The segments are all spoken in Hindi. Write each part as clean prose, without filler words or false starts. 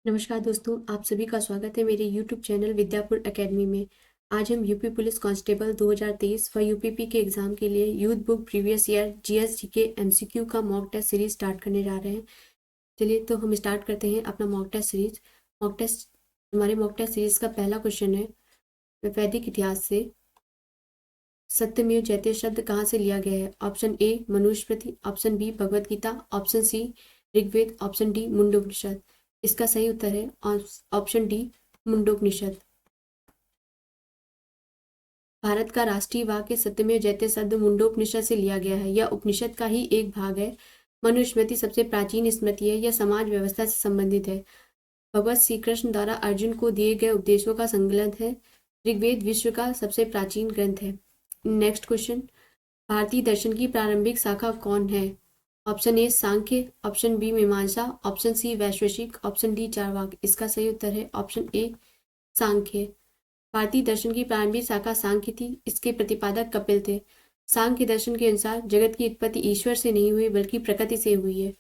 नमस्कार दोस्तों, आप सभी का स्वागत है मेरे यूट्यूब चैनल विद्यापुर एकेडमी में। आज हम यूपी पुलिस कांस्टेबल 2023 व यूपीपी के एग्ज़ाम के लिए youth book previous year GS GK MCQ का मॉक टेस्ट सीरीज स्टार्ट करने जा रहे हैं। चलिए तो हम स्टार्ट करते हैं अपना मॉक टेस्ट सीरीज। हमारे मॉक टेस्ट सीरीज का पहला क्वेश्चन है, वैदिक इतिहास से सत्यमेव जयते शब्द कहाँ से लिया गया है? Option A Manusmriti, option B Bhagavad Gita, option C Rigveda, option D Mundopanishad. इसका सही उत्तर है ऑप्शन डी मुंडोपनिषद। भारत का राष्ट्रीय वाक्य सत्यमेव जयते शब्द मुंडोपनिषद से लिया गया है। यह उपनिषद का ही एक भाग है। मनुस्मृति सबसे प्राचीन स्मृति है। यह समाज व्यवस्था से संबंधित है। भगवत श्री कृष्ण द्वारा अर्जुन को दिए गए उपदेशों का संकलन है। ऋग्वेद विश्व का सबसे प्राचीन ग्रंथ है। नेक्स्ट क्वेश्चन, भारतीय दर्शन की प्रारंभिक शाखा कौन है? Option A Sankhya, option B Mimamsa, option C Vaisheshika, option D Charvaka. इसका सही उत्तर है ऑप्शन ए सांख्य। भारतीय दर्शन की प्रारंभिक शाखा सांख्य थी। इसके प्रतिपादक कपिल थे। सांख्य दर्शन के अनुसार जगत की उत्पत्ति ईश्वर से नहीं हुई बल्कि प्रकृति से हुई है।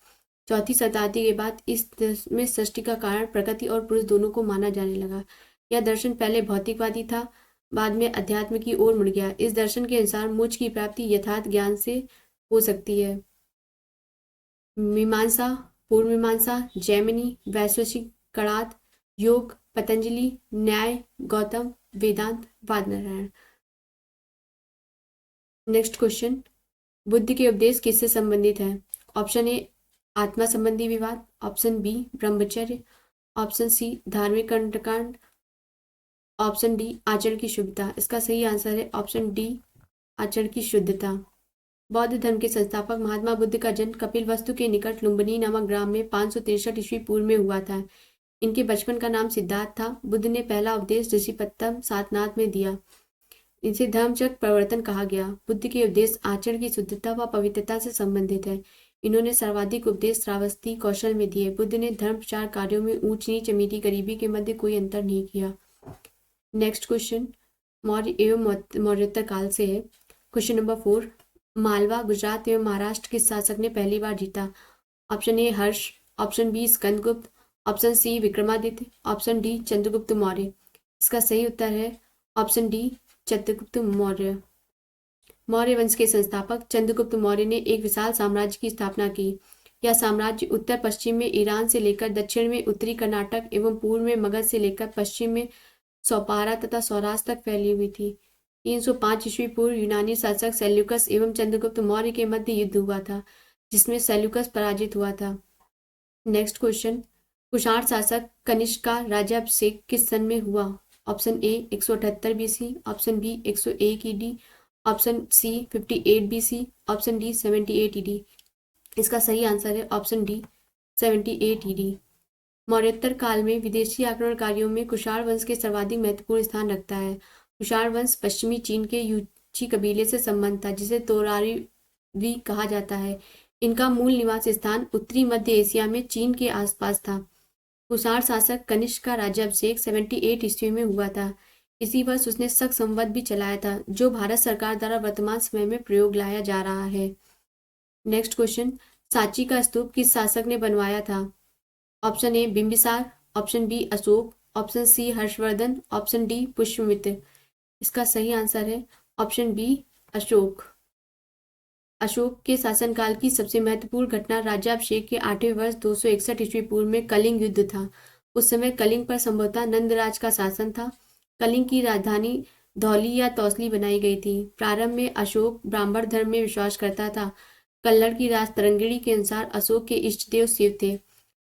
4वीं शताब्दी के बाद इस में सृष्टि का कारण प्रकृति और पुरुष दोनों को माना जाने लगा। यह दर्शन पहले भौतिकवादी था, बाद में अध्यात्म की ओर मुड़ गया। इस दर्शन के अनुसार मोक्ष की प्राप्ति यथार्थ ज्ञान से हो सकती है। मीमांसा, पूर्व मीमांसा, जैमिनी, वैशेषिक, कणाद, योग, पतंजलि, न्याय, गौतम, वेदांत, वादनारायण। नेक्स्ट क्वेश्चन, बुद्ध के उपदेश किससे संबंधित है? ऑप्शन ए आत्मा संबंधी विवाद, ऑप्शन बी ब्रह्मचर्य, ऑप्शन सी धार्मिक कर्मकांड, ऑप्शन डी आचरण की शुद्धता। इसका सही आंसर है ऑप्शन डी आचरण की शुद्धता। बौद्ध धर्म के संस्थापक महात्मा बुद्ध का जन्म कपिलवस्तु के निकट लुम्बिनी नामक ग्राम में 563 ईस्वी पूर्व में हुआ था। इनके बचपन का नाम सिद्धार्थ था। बुद्ध ने पहला उपदेश ऋषिपत्तम सारनाथ में दिया। इसे धर्मचक्र प्रवर्तन कहा गया। बुद्ध के उपदेश आचरण की शुद्धता व पवित्रता से संबंधित है। इन्होंने सर्वाधिक उपदेश श्रावस्ती कौशल में दिए। बुद्ध ने धर्म प्रचार कार्यों में ऊंच नीच अमीरी गरीबी के मध्य कोई अंतर नहीं किया। नेक्स्ट क्वेश्चन मौर्य एवं मौर्योत्तर काल से है। क्वेश्चन नंबर 4, मालवा, गुजरात एवं महाराष्ट्र किस शासक ने पहली बार जीता? Option A Harsha, option B Skandagupta, option C Vikramaditya, option D Chandragupta Maurya. इसका सही उत्तर है ऑप्शन डी चंद्रगुप्त मौर्य। मौर्य वंश के संस्थापक चंद्रगुप्त मौर्य ने एक विशाल साम्राज्य की स्थापना की। यह साम्राज्य उत्तर पश्चिम में ईरान से लेकर दक्षिण में उत्तरी कर्नाटक एवं पूर्व में मगध से लेकर पश्चिम में सौपारा तथा सौराष्ट्र तक फैली हुई थी। 305 ईस्वी पूर्व यूनानी शासक सेल्यूकस एवं चंद्रगुप्त मौर्य के मध्य युद्ध हुआ था, जिसमें सेल्यूकस पराजित हुआ था। नेक्स्ट क्वेश्चन, कुषाण शासक कनिष्क का राज्याभिषेक किस सन में हुआ? Option A 178 BC, option B 101 AD, option C 58 BC, option D 78 AD. इसका सही आंसर है ऑप्शन डी 78 ईडी। मौर्योत्तर काल में विदेशी आक्रमणकारियों में कुषाण वंश के सर्वाधिक महत्वपूर्ण स्थान रखता है। कुषाण वंश पश्चिमी चीन के यूची कबीले से संबंध था, जिसे तोरारी कहा जाता है। इनका मूल निवास स्थान उत्तरी मध्य एशिया में चीन के आसपास था। कुषाण शासक कनिष्क का राज्याभिषेक 78 ईस्वी में हुआ था। इसी वर्ष उसने शक संवत भी चलाया था, जो भारत सरकार द्वारा वर्तमान समय में प्रयोग लाया जा रहा है। नेक्स्ट क्वेश्चन, सांची का स्तूप किस शासक ने बनवाया था? Option A Bimbisara, option B Ashoka, option C Harshavardhana, option D Pushyamitra. इसका सही आंसर है ऑप्शन बी अशोक। अशोक के शासनकाल की सबसे महत्वपूर्ण घटना राज्याभिषेक के 8वें वर्ष 261 ईस्वी पूर्व में कलिंग युद्ध था। उस समय कलिंग पर संभवतः नंदराज का शासन था। कलिंग की राजधानी धौली या तौसली बनाई गई थी। प्रारंभ में अशोक ब्राह्मण धर्म में विश्वास करता था। कल्लड़ की राज तरंगिणी के अनुसार अशोक के इष्ट देव शिव थे।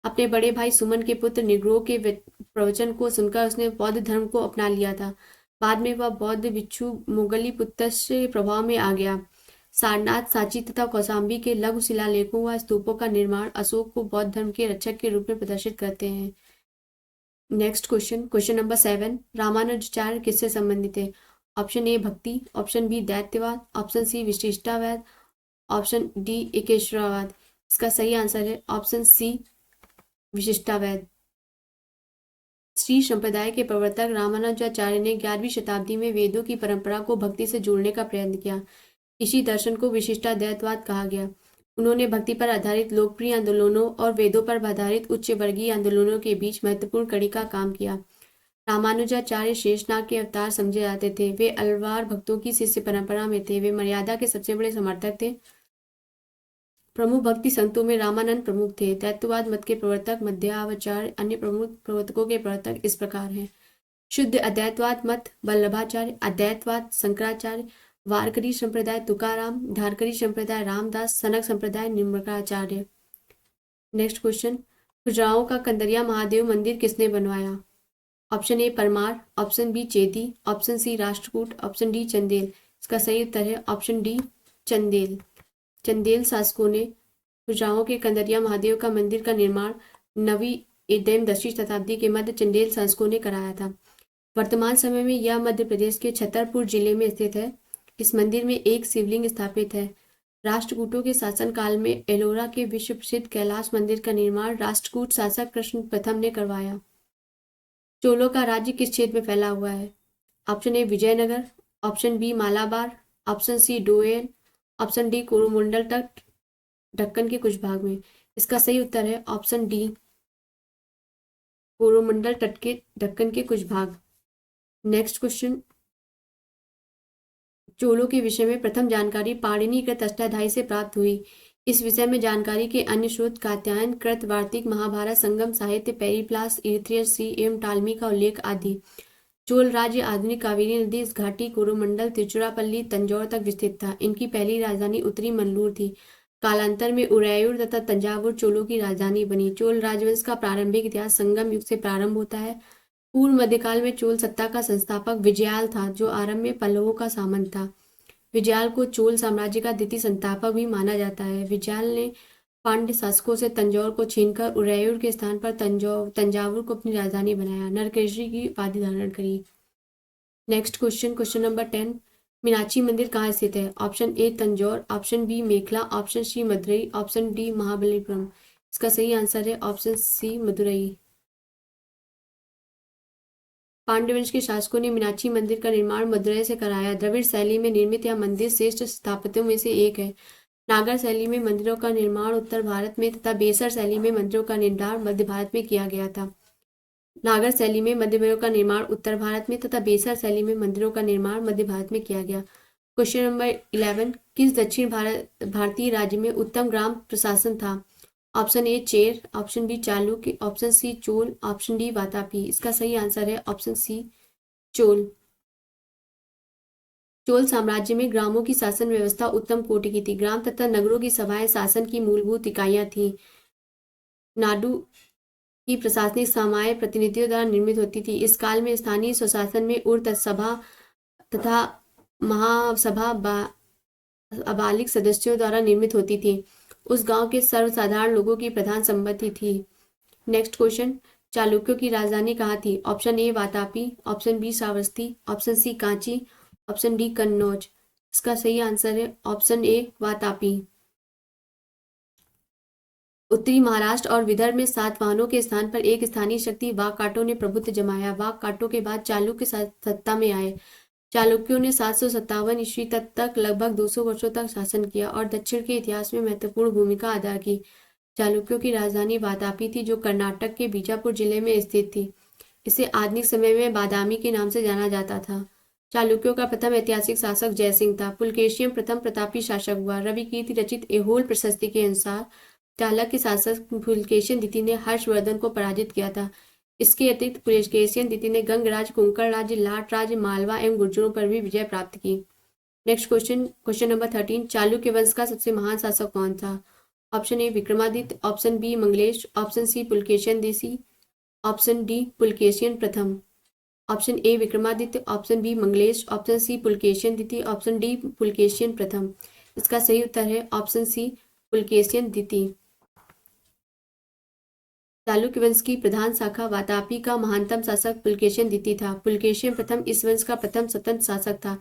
अपने बड़े भाई सुमन के पुत्र निग्रो के प्रवचन को सुनकर उसने बौद्ध धर्म को अपना लिया था। बाद में वह बौद्ध भिक्षु मोगली पुत्र से प्रभाव में आ गया। सारनाथ, सांची तथा कौशाम्बी के लघु शिलालेखों व स्तूपों का निर्माण अशोक को बौद्ध धर्म के रक्षक के रूप में प्रदर्शित करते हैं। Next question, question number 7, Ramanujacharya किससे संबंधित है? ऑप्शन ए भक्ति, ऑप्शन बी दैत्यवाद, ऑप्शन सी विशिष्टावाद, ऑप्शन डी एकेश्वरवाद। इसका सही आंसर है ऑप्शन सी विशिष्टावाद। श्री संप्रदाय के प्रवर्तक रामानुजाचार्य ने 11वीं शताब्दी में वेदों की परंपरा को भक्ति से जोड़ने का प्रयत्न किया। इसी दर्शन को विशिष्टाद्वैतवाद कहा गया। उन्होंने भक्ति पर आधारित लोकप्रिय आंदोलनों और वेदों पर आधारित उच्च वर्गीय आंदोलनों के बीच महत्वपूर्ण कड़ी का काम किया। रामानुजाचार्य शेषनाग के अवतार समझे जाते थे। वे अलवार भक्तों की शिष्य परंपरा में थे। वे मर्यादा के सबसे बड़े समर्थक थे। प्रमुख भक्ति संतों में रामानंद प्रमुख थे। दैत्यवाद मत के प्रवर्तक मध्वाचार्य अन्य प्रमुख प्रवर्तकों के प्रवर्तक इस प्रकार हैं। शुद्ध अद्वैतवाद मत वल्लभाचार्य, अद्वैतवाद शंकराचार्य, वारकरी संप्रदाय तुकाराम, धारकरी संप्रदाय रामदास, सनक संप्रदाय निम्बकाचार्य। नेक्स्ट क्वेश्चन, खजुराहो का कंदरिया महादेव मंदिर किसने बनवाया? Option A Paramara, option B Chedi, option C Rashtrakuta, option D Chandela. इसका सही उत्तर है ऑप्शन डी चंदेल। चंदेल शासकों ने खजुराहो के कंदरिया महादेव का मंदिर का निर्माण 9वीं एवं 10वीं शताब्दी के मध्य चंदेल शासकों ने कराया था। वर्तमान समय में यह मध्य प्रदेश के छतरपुर जिले में स्थित है। इस मंदिर में एक शिवलिंग स्थापित है। राष्ट्रकूटों के शासनकाल में एलोरा के विश्व प्रसिद्ध कैलाश मंदिर का निर्माण राष्ट्रकूट शासक कृष्ण प्रथम ने करवाया। चोलों का राज्य किस क्षेत्र में फैला हुआ है? Option A Vijayanagara, option B Malabar, option C डोएल, ऑप्शन डी कोरोमंडल तट दक्कन के कुछ भाग में। इसका सही उत्तर है ऑप्शन डी कोरोमंडल तट के दक्कन के कुछ भाग। नेक्स्ट क्वेश्चन, चोलों के विषय में प्रथम जानकारी पाणिनि कृत अष्टाध्यायी से प्राप्त हुई। इस विषय में जानकारी के अन्य स्रोत कात्यायन कृत वार्तिक, महाभारत, संगम साहित्य, पेरिप्लास, इरिथ्रियस सी एवं टालमी का उल्लेख आदि। चोल राज्य आधुनिक कावेरी नदी इस घाटी कोरोमंडल तिरुचिरापल्ली तंजौर तक विस्तृत था। इनकी पहली राजधानी उत्तरी मन्नूर थी। कालांतर में उरैयूर तथा तंजावुर चोलों की राजधानी बनी। चोल राजवंश का प्रारंभिक इतिहास संगम युग से प्रारंभ होता है। पूर्व मध्यकाल में चोल सत्ता का संस्थापक विजयाल था, जो आरंभ में पल्लवों का सामंत था। विजयाल को चोल साम्राज्य का द्वितीय संस्थापक भी माना जाता है। विजयाल ने पांड्य शासकों से तंजौर को छीनकर उरैयूर के स्थान पर तंजावुर को अपनी राजधानी बनाया। नरकेश्वरी की उपाधि धारण करी। Next question, question number 10, Meenakshi मंदिर कहाँ स्थित है? Option A Tanjore, option B Mekhala, option C Madurai, option D Mahabalipuram. इसका सही आंसर है ऑप्शन सी मदुरई। पांड्यवंश के शासकों ने मीनाक्षी मंदिर का निर्माण मदुरै से कराया। द्रविड़ शैली में निर्मित यह मंदिर श्रेष्ठ स्थापत्यों में से एक है। नागर शैली में मंदिरों का निर्माण उत्तर भारत में तथा बेसर शैली में मंदिरों का निर्माण मध्य भारत में किया गया था। नागर शैली में मंदिरों का निर्माण उत्तर भारत में तथा बेसर शैली में मंदिरों का निर्माण मध्य भारत में किया गया। क्वेश्चन नंबर 11, किस दक्षिण भारतीय राज्य में उत्तम ग्राम प्रशासन था? Option A Chera, option B Chalukya, option C Chola, option D Vatapi. इसका सही आंसर है ऑप्शन सी चोल। चोल साम्राज्य में ग्रामों की शासन व्यवस्था उत्तम कोटि की थी। ग्राम तथा नगरों की सभाएं शासन की मूलभूत इकाइयां थीं। नाडु की प्रशासनिक सभाएं प्रतिनिधियों द्वारा निर्मित होती थी। इस काल में स्थानीय स्वशासन में उर्त सभा तथा महासभा अबालिक सदस्यों द्वारा निर्मित होती थी। उस गांव के सर्वसाधारण लोगों की प्रधान संपत्ति थी। नेक्स्ट क्वेश्चन, चालुक्यों की राजधानी कहाँ थी? Option A Vatapi, option B Shravasti, option C Kanchi, option D Kannauj. इसका सही आंसर है ऑप्शन ए वातापी। उत्तरी महाराष्ट्र और विदर्भ में सातवाहनों के स्थान पर एक स्थानीय शक्ति वाकाटों ने प्रभुत्व जमाया। वाकाटों के बाद चालुक्य सत्ता में आए। चालुक्यों ने 757 ईस्वी तक लगभग 200 वर्षों तक शासन किया और दक्षिण के इतिहास में महत्वपूर्ण भूमिका अदा की। चालुक्यों की राजधानी वातापी थी, जो कर्नाटक के बीजापुर जिले में स्थित थी। इसे आधुनिक समय में बादामी के नाम से जाना जाता था। चालुक्यों का प्रथम ऐतिहासिक शासक जयसिंह था। पुलकेशियन प्रथम प्रतापी शासक हुआ। रवि कीर्ति रचित एहोल प्रशस्ति के अनुसार चालुक्य शासक पुलकेशिन द्वितीय ने हर्षवर्धन को पराजित किया था। इसके अतिरिक्त पुलकेशिन द्वितीय ने गंगराज, कोंकण राज्य, लाट राज्य, मालवा एवं गुर्जरों पर भी विजय प्राप्त की। Next question, question number 13, Chalukya वंश का सबसे महान शासक कौन था? Option A Vikramaditya, option B Mangalesha, option C Pulakeshin द्वितीय, ऑप्शन डी पुलकेशिन प्रथम। Option A Vikramaditya, option B Mangalesha, option C Pulakeshin द्वितीय, ऑप्शन डी पुलकेशिन प्रथम। इसका सही उत्तर है ऑप्शन सी पुलकेशिन द्वितीय। चालुक्य वंश की प्रधान शाखा वातापी का महानतम शासक पुलकेशिन द्वितीय था। पुलकेशिन प्रथम इस वंश का प्रथम स्वतंत्र शासक था।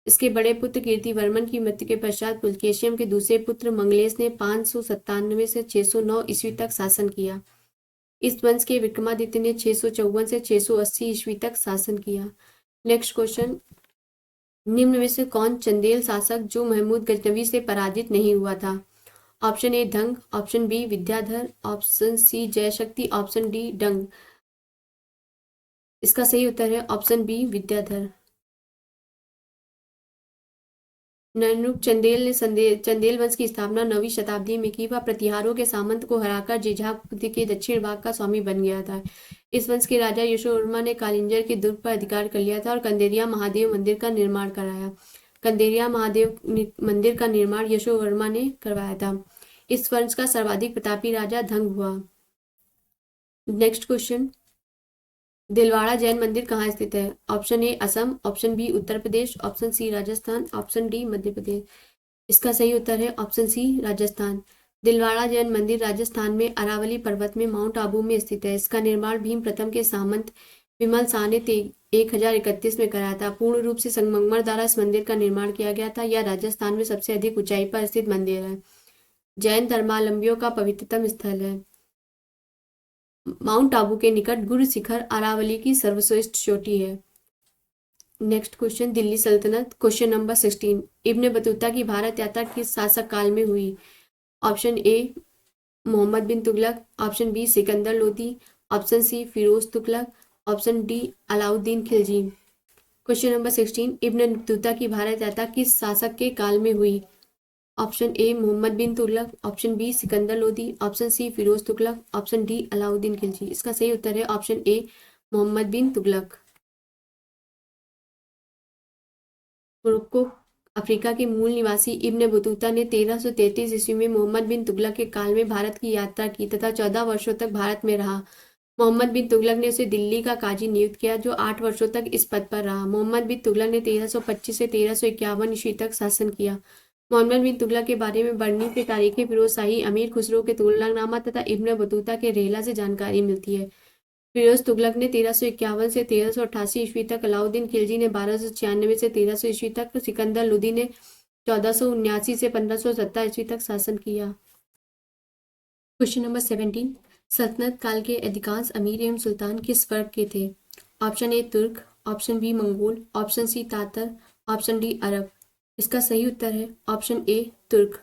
इसके बड़े पुत्र कीर्तिवर्मन की मृत्यु के पश्चात पुलकेशिन के दूसरे पुत्र मंगलेश ने 597 से 609 ईस्वी तक शासन किया। इस वंश के विक्रमादित्य ने 654 से 680 ईस्वी तक शासन किया। नेक्स्ट क्वेश्चन, निम्न में से कौन चंदेल शासक जो महमूद गजनवी से पराजित नहीं हुआ था? Option A Dhang, option B Vidyadhar, option C Jayashakti, option D Dang. इसका सही उत्तर है ऑप्शन बी विद्याधर। नरेंद्र चंदेल ने चंदेल वंश की स्थापना 9वीं शताब्दी में की। वह प्रतिहारों के सामंत को हराकर जिझा के दक्षिण भाग का स्वामी बन गया था। इस वंश के राजा यशोवर्मा ने कालिंजर के दुर्ग पर अधिकार कर लिया था और कंदेरिया महादेव मंदिर का निर्माण कराया। कंदेरिया महादेव मंदिर का निर्माण यशोवर्मा ने करवाया था। इस वंश का सर्वाधिक प्रतापी राजा धंग हुआ। नेक्स्ट क्वेश्चन, दिलवाड़ा जैन मंदिर कहाँ स्थित है? Option A Assam, option B Uttar Pradesh, option C Rajasthan, option D Madhya Pradesh. इसका सही उत्तर है ऑप्शन सी राजस्थान। दिलवाड़ा जैन मंदिर राजस्थान में अरावली पर्वत में माउंट आबू में स्थित है। इसका निर्माण भीम प्रथम के सामंत विमल शाह ने 1031 में कराया था। पूर्ण रूप से संगमरमर द्वारा इस मंदिर का निर्माण किया गया था। यह राजस्थान में सबसे अधिक ऊंचाई पर स्थित मंदिर है। जैन धर्मावलंबियों का पवित्रतम स्थल है। माउंट आबू के निकट गुरु शिखर अरावली की सर्वश्रेष्ठ चोटी है। नेक्स्ट क्वेश्चन, दिल्ली सल्तनत। क्वेश्चन नंबर 16, इब्न बतूता की भारत यात्रा किस शासक काल में हुई? Option A Mohammad bin Tughlaq, option B Sikandar Lodi, option C Firoz Tughlaq, option D Alauddin Khilji. Question number 16, Ibn Battuta की भारत यात्रा किस शासक के काल में हुई? Option A Mohammad bin Tughlaq, option B Sikandar Lodi, option C Firoz Tughlaq, option D Alauddin Khilji. इसका सही उत्तर है option A Mohammad bin Tughlaq. Morocco Africa के मूल निवासी इब्न बतूता ने 1333 ईस्वी में मोहम्मद बिन तुगलक के काल में भारत की यात्रा की तथा 14 वर्षों तक भारत में रहा। मोहम्मद बिन तुगलक ने उसे दिल्ली का काजी नियुक्त किया, जो 8 वर्षों तक इस पद पर रहा। मोहम्मद बिन तुगलक ने 1325 से 1351 ईस्वी तक शासन किया। मोहम्मद बिन तुगलक के बारे में वर्णित तारीखें फिरोज शाही, अमीर खुसरो के तुगलकनामा तथा इब्न बतूता के रेहला से जानकारी मिलती है। फिरोज तुगलक ने 1351 से 1388 ईस्वी तक, अलाउद्दीन खिलजी ने 1296 से 1300 ईस्वी तक, सिकंदर लोदी ने 1479 से 1570 ईस्वी तक शासन किया। क्वेश्चन नंबर 17, सल्तनत काल के अधिकांश अमीर एवं सुल्तान किस वर्ग के थे? Option A Turk, option B Mongol, option C Tatar, option D Arab. इसका सही उत्तर है option A Turk.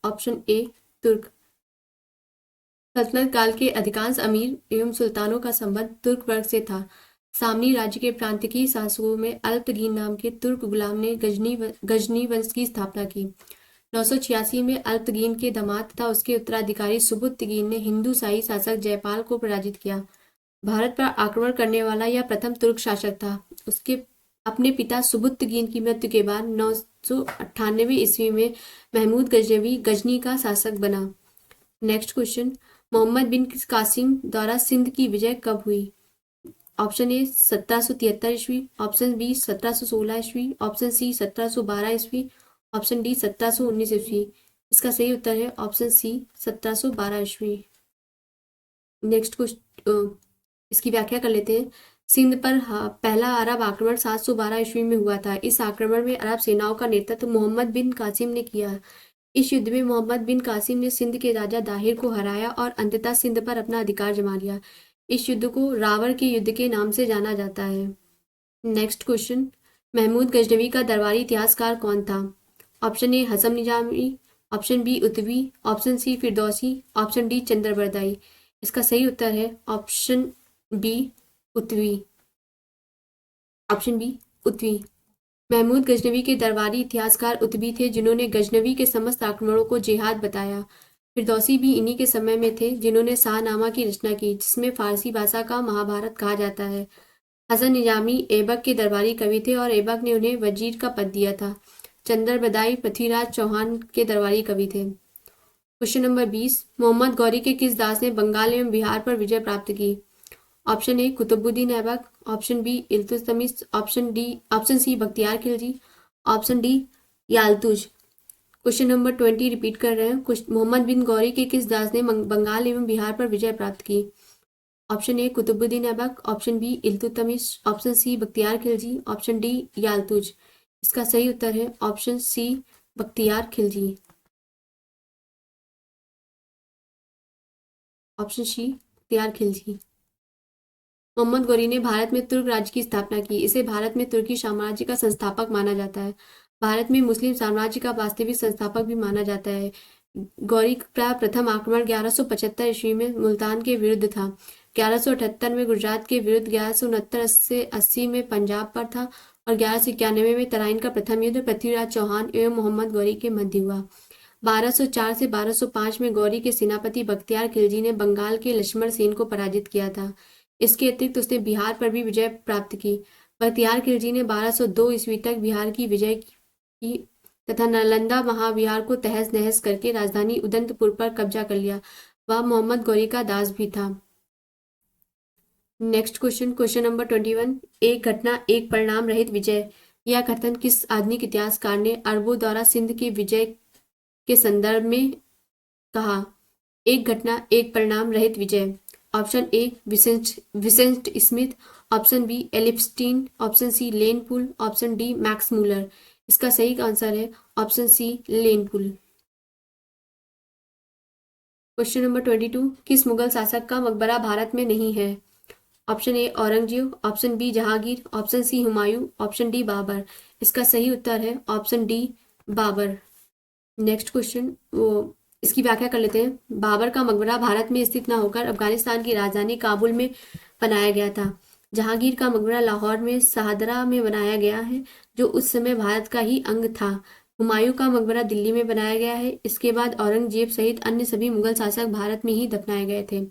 Option A तुर्क। सल्तनत काल के अधिकांश अमीर एवं सुल्तानों का संबंध तुर्क वर्ग से था। सामनी राज्य के प्रांतीय शासकों में अल्पतगीन नाम के तुर्क गुलाम ने गजनी वंश की स्थापना की। 986 में अल्पतगीन के दामाद तथा उसके उत्तराधिकारी सुबुत्तगीन ने हिंदू शाही शासक जयपाल को पराजित किया। भारत पर आक्रमण करने वाला यह प्रथम तुर्क शासक था। उसके अपने पिता सुबुत्तगीन की मृत्यु के बाद 998 ईस्वी में महमूद गजनवी गजनी का शासक बना। नेक्स्ट क्वेश्चन, मोहम्मद बिन कासिम द्वारा सिंध की विजय कब हुई? ऑप्शन ए 1773 ईस्वी, ऑप्शन बी 1716 ईस्वी, ऑप्शन सी 1712 ईस्वी, ऑप्शन डी 1719 ईस्वी। इसका सही उत्तर है ऑप्शन सी 1712 ईस्वी। नेक्स्ट क्वेश्चन, इसकी व्याख्या कर लेते हैं। सिंध पर पहला अरब आक्रमण 712 ईस्वी में हुआ था। इस आक्रमण में अरब सेनाओं का नेतृत्व मोहम्मद बिन कासिम ने किया। इस युद्ध में मोहम्मद बिन कासिम ने सिंध के राजा दाहिर को हराया और अंततः सिंध पर अपना अधिकार जमा लिया। इस युद्ध को रावण के युद्ध के नाम से जाना जाता है। नेक्स्ट क्वेश्चन, महमूद गजनवी का दरबारी इतिहासकार कौन था? Option A Hasan Nizami, option B Utbi, option C Firdausi, option D Chandbardai. इसका सही उत्तर है option B Utbi. Option B Utbi. Mahmud Ghaznavi के दरबारी इतिहासकार उतबी थे, जिन्होंने गजनवी के समस्त आक्रमणों को जिहाद बताया। फिरदौसी भी इन्हीं के समय में थे, जिन्होंने शाहनामा की रचना की, जिसमें फारसी भाषा का महाभारत कहा जाता है। हसन निजामी ऐबक के दरबारी कवि थे और ऐबक ने उन्हें वजीर का पद दिया था। चंद्रबदाई पृथ्वीराज चौहान के दरबारी कवि थे। क्वेश्चन नंबर 20, मोहम्मद गौरी के किस दास ने बंगाल एवं बिहार पर विजय प्राप्त की? Option A Qutbuddin Aibak, option B Iltutmish, option C Bakhtiyar Khilji, option D Yalduz. Question number 20 repeat कर रहे हैं। मोहम्मद बिन गौरी के किस दास ने बंगाल एवं बिहार पर विजय प्राप्त की? Option A Qutbuddin Aibak, option B Iltutmish, option C Bakhtiyar Khilji, option D Yalduz. इसका सही उत्तर है option C Bakhtiyar Khilji. Option C Bakhtiyar Khilji. Mohammad Ghori ने भारत में तुर्क राज्य की स्थापना की। इसे भारत में तुर्की साम्राज्य का संस्थापक माना जाता है। भारत में मुस्लिम साम्राज्य का वास्तविक संस्थापक भी माना जाता है। गौरी का प्रथम आक्रमण 1175 ईस्वी में मुल्तान के विरुद्ध था। 1178 में गुजरात के विरुद्ध, 1169 से 80 में पंजाब पर था और 1191 में तराइन का प्रथम युद्ध पृथ्वीराज चौहान एवं मोहम्मद गौरी के मध्य हुआ। 1204 से 1205 में गौरी के सेनापति बख्तियार खिलजी ने बंगाल के लक्ष्मण सेन को पराजित किया था। इसके अतिरिक्त उसने बिहार पर भी विजय प्राप्त की। बख्तियार खिलजी ने 1202 ईस्वी तक बिहार की विजय की तथा नालंदा महाविहार को तहस नहस करके राजधानी उदंतपुर पर कब्जा कर लिया। वह मोहम्मद गौरी का दास भी था। Next question, question number 21। एक घटना एक परिणाम रहित विजय, यह कथन किस आधुनिक इतिहासकार ने अरबों द्वारा सिंध के विजय के संदर्भ में कहा? एक घटना एक परिणाम रहित विजय। Option A Vincent Smith, option B Elphinstone, option C Lane Poole, option D Max Muller. इसका सही आंसर है option C Lane Poole. Question number 22। किस मुगल शासक का मकबरा भारत में नहीं है? Option A Aurangzeb, option B Jahangir, option C Humayun, option D Babur. इसका सही उत्तर है option D Babur. Next question, वो इसकी व्याख्या कर लेते हैं। बाबर का मकबरा भारत में स्थित न होकर अफगानिस्तान की राजधानी काबुल में बनाया गया था। जहांगीर का मकबरा लाहौर में शाहदरा में बनाया गया है, जो उस समय भारत का ही अंग था। हुमायूं का मकबरा दिल्ली में बनाया गया है। इसके बाद औरंगजेब सहित अन्य सभी मुगल शासक भारत में ही दफनाए गए थे।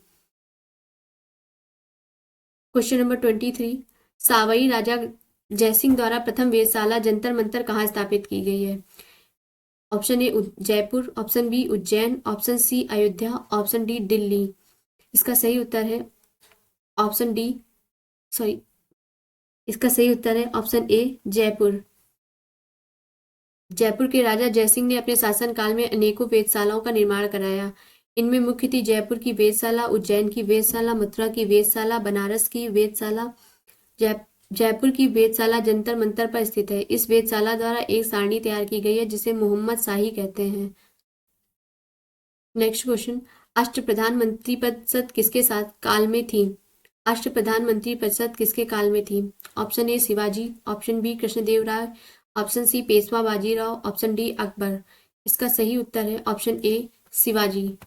Question number 23। सावई राजा जयसिंह द्वारा प्रथम वेधशाला जंतर मंतर कहाँ स्थापित की गई है? Option A Jaipur, option B Ujjain, option C Ayodhya, option D Delhi. इसका सही उत्तर है ऑप्शन डी सॉरी इसका सही उत्तर है ऑप्शन ए जयपुर। जयपुर के राजा जयसिंह ने अपने शासन काल में अनेकों वेधशालाओं का निर्माण कराया। इनमें मुख्य थी जयपुर की वेधशाला, उज्जैन की वेधशाला, मथुरा की वेधशाला, बनारस की वेधशाला। जयपुर की वेधशाला जंतर मंतर पर स्थित है। इस वेधशाला द्वारा एक सारणी तैयार की गई है जिसे मोहम्मद शाही कहते हैं। नेक्स्ट क्वेश्चन, अष्टप्रधान मंत्रिपरिषद किसके साथ काल में थी? अष्टप्रधान मंत्रिपरिषद किसके काल में थी? Option A Shivaji, option B Krishnadeva Raya, option C Peshwa Bajirao, option D Akbar. इसका सही उत्तर है ऑप्शन ए शिवाजी।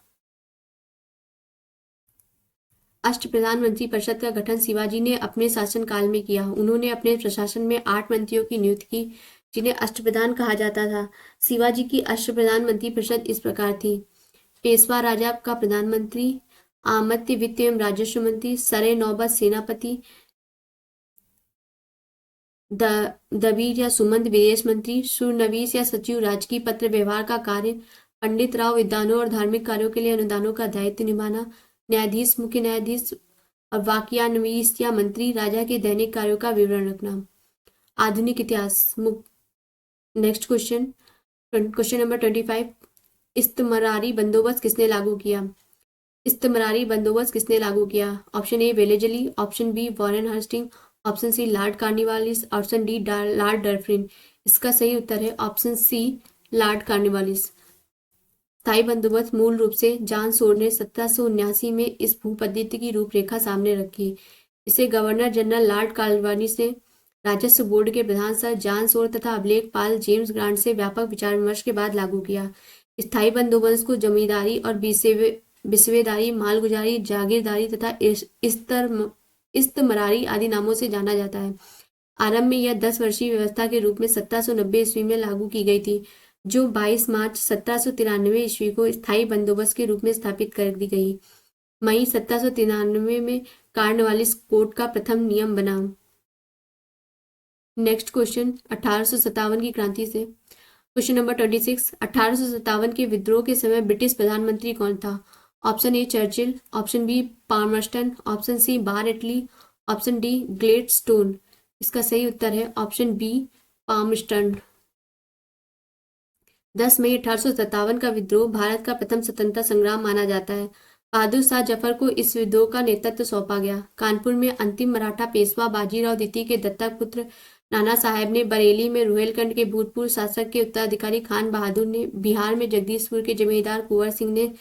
अष्टप्रधान मंत्रिपरिषद का गठन शिवाजी ने अपने शासनकाल में किया। उन्होंने अपने प्रशासन में 8 मंत्रियों की नियुक्ति की, जिन्हें अष्टप्रधान कहा जाता था। शिवाजी की अष्टप्रधान मंत्रिपरिषद इस प्रकार थी: पेशवा राजा का प्रधानमंत्री, आमत्य वित्त एवं राजस्व मंत्री, सरे नौबत सेनापति, दबीर या सुमंत विदेश मंत्री, सुरनवीस या सचिव राजकीय पत्र व्यवहार का कार्य, पंडित राव विद्वानों और धार्मिक कार्यों के लिए अनुदानों का दायित्व निभाना, न्यायाधीश, मुख्य न्यायाधीश और वाक्यान्वयीस या मंत्री राजा के दैनिक कार्यों का विवरण रखना। आधुनिक इतिहास। Next question, question number 25। इस्तमरारी बंदोबस्त किसने लागू किया? इस्तमरारी बंदोबस्त किसने लागू किया? Option A Wellesley, option B Warren Hastings, option C Lord Cornwallis, option D Lord Dufferin. इसका सही उत्तर है ऑप्शन सी लॉर्ड कार्निवालिस। स्थायी बंदोबस्त मूल रूप से जॉन सोर ने 1779 में इस भूपद्धति की रूपरेखा सामने रखी। इसे गवर्नर जनरल लॉर्ड कार्नवालिस ने राजस्व बोर्ड के प्रधान सर जॉन सोर तथा अभिलेखपाल जेम्स ग्रांट से व्यापक विचार विमर्श के बाद लागू किया। स्थायी बंदोबस्त को जमींदारी और बिस्वेदारी, मालगुजारी, जागीरदारी तथा इस्तमरारी आदि नामों से जाना जाता है। आरंभ में यह 10 वर्षीय व्यवस्था के रूप में 1790 ईस्वी में लागू की गई थी, जो 22 मार्च 1793 ईस्वी को स्थायी बंदोबस्त के रूप में स्थापित कर दी गई। मई 1793 में कार्नवालिस कोड का प्रथम नियम बना। नेक्स्ट क्वेश्चन, 1857 की क्रांति से। Question number 26। 1857 के विद्रोह के समय ब्रिटिश प्रधानमंत्री कौन था? Option A Churchill, option B Palmerston, option C बार एटली, ऑप्शन डी ग्लेडस्टोन। इसका सही उत्तर है ऑप्शन बी पामर्स्टन। 10 मई 1857 का विद्रोह भारत का प्रथम स्वतंत्रता संग्राम माना जाता है। बहादुर शाह जफर को इस विद्रोह का नेतृत्व सौंपा गया। कानपुर में अंतिम मराठा पेशवा बाजीराव द्वितीय के दत्तक पुत्र नाना साहेब ने, बरेली में रुहेलखंड के भूतपूर्व शासक के उत्तराधिकारी खान बहादुर ने, बिहार में जगदीशपुर के जमींदार कुंवर सिंह ने,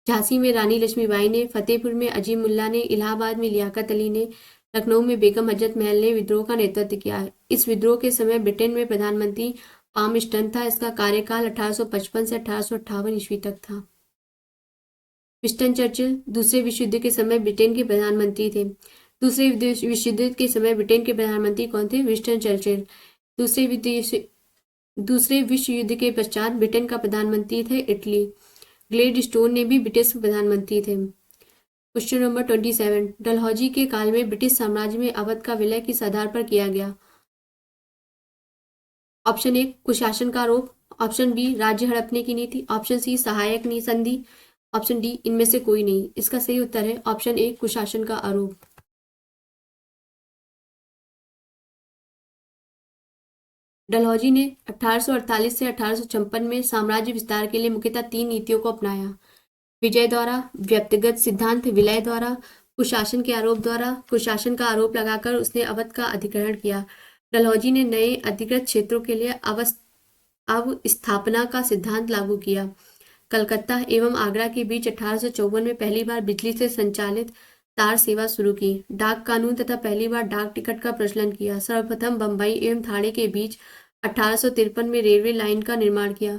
झांसी में रानी लक्ष्मीबाई ने, फतेहपुर में अजीमुल्ला ने, इलाहाबाद में लियाकत अली ने, लखनऊ में बेगम हजरत महल ने विद्रोह का नेतृत्व किया। इस विद्रोह के समय ब्रिटेन में प्रधानमंत्री पामस्टन था। इसका कार्यकाल 1855 से 1858 ईस्वी तक था। विंस्टन चर्चिल दूसरे विश्व युद्ध के समय ब्रिटेन के प्रधानमंत्री थे। दूसरे विश्व युद्ध के समय ब्रिटेन के प्रधानमंत्री कौन थे? Winston Churchill. दूसरे विश्व युद्ध के पश्चात ब्रिटेन का प्रधानमंत्री थे इटली। ग्लेडस्टोन ने भी ब्रिटिश प्रधानमंत्री थे। क्वेश्चन नंबर 27, डलहौजी के काल में ब्रिटिश साम्राज्य में अवध का विलय किस आधार पर किया गया? ऑप्शन ए कुशासन का आरोप, ऑप्शन बी राज्य हड़पने की नीति, ऑप्शन सी सहायक संधि, ऑप्शन डी इनमें से कोई नहीं। इसका सही उत्तर है ऑप्शन ए कुशासन का आरोप। डलहौजी ने 1848 से 1856 में साम्राज्य विस्तार के लिए मुख्यतः 3 नीतियों को अपनाया। विजय द्वारा, व्यक्तिगत सिद्धांत विलय द्वारा, कुशासन के आरोप द्वारा। कुशासन का आरोप लगाकर उसने अवध का अधिग्रहण किया। डलहौजी ने नए अधिकृत क्षेत्रों के लिए अवस्थापना का सिद्धांत लागू किया। कलकत्ता एवं आगरा के बीच 1854 में पहली बार बिजली से संचालित तार सेवा शुरू की। डाक कानून तथा पहली बार डाक टिकट का प्रचलन किया। सर्वप्रथम बंबई एवं ठाणे के बीच 1853 में रेलवे लाइन का निर्माण किया।